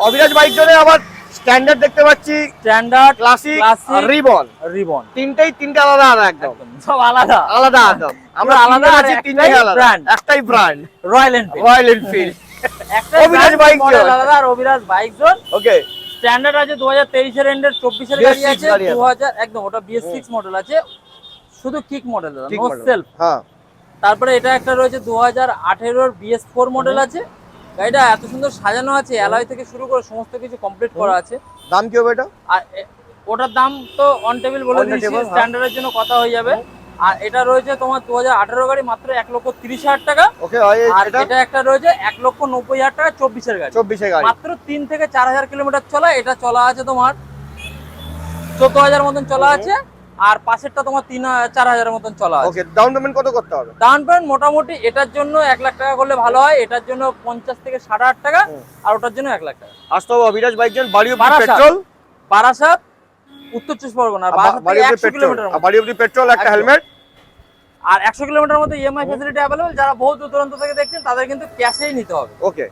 Abhiraj bike জোনে আবার standard দেখতে পাচ্ছি, স্ট্যান্ডার্ড, ক্লাসিক আর রিবন তিনটে আলাদা আলাদা একদম সব আলাদা আলাদা একদম। আমরা আলাদা আছি, তিনটেই আলাদা, একটাই brand royal Enfield. Royal Enfield. একটা অভিরাজ বাইক মডেল আলাদা আর অভিরাজ বাইক জোন। ওকে, স্ট্যান্ডার্ড আছে 2023 এর এন্ডের, 24 এর গাড়ি আছে 2000 একদম, ওটা BS6 মডেল আছে, শুধু কিক মডেল দাদা, নো সেলফ। হ্যাঁ, তারপরে এটা একটা রয়েছে 2018 এর BS4 মডেল আছে। গাড়িটা এত সুন্দর সাজানো আছে, অ্যালয় থেকে শুরু করে সমস্ত কিছু কমপ্লিট করা আছে। দাম কি হবে এটা? আর ওটার দাম তো অন টেবিল বলে দিয়েছি, স্ট্যান্ডার্ডের জন্য কথা হয়ে যাবে। আর এটা রয়েছে তোমার 2018 গাড়ি, মাত্র 1,30,000 টাকা। ওকে, আর এটা একটা রয়েছে 1,90,000 টাকা, 24 এর গাড়ি। 24 এর গাড়ি, মাত্র 3 থেকে 4,000 কিলোমিটার চলা। এটা চলা আছে তোমার 14,000 মতন চলা আছে, আর পাশেরটা তোমার 3,000-4,000 মতন চলা আছে। ওকে, ডাউন পেমেন্ট কত করতে হবে? ডাউন পেমেন্ট মোটামুটি এটার জন্য 1 লাখ টাকা করলে ভালো হয়, এটার জন্য 50 থেকে 8,500 টাকা, আর ওটার জন্য 1 লাখ টাকা। আসতে হবে অভিরাজ বাইক জোন, বাড়ি অব্দি পেট্রোল, বারাসাত, উত্তর চব্বিশ পরগনা, বাড়ি অব্দি পেট্রোল, বাড়ি অব্দি পেট্রোল, একটা হেলমেট, আর 100 কিলোমিটার মধ্যে EMI ফ্যাসিলিটি অ্যাভেলেবল। যারা বহু দূর দূরান্ত থেকে দেখছেন তাদের কিন্তু ক্যাশেই নিতে হবে। ওকে।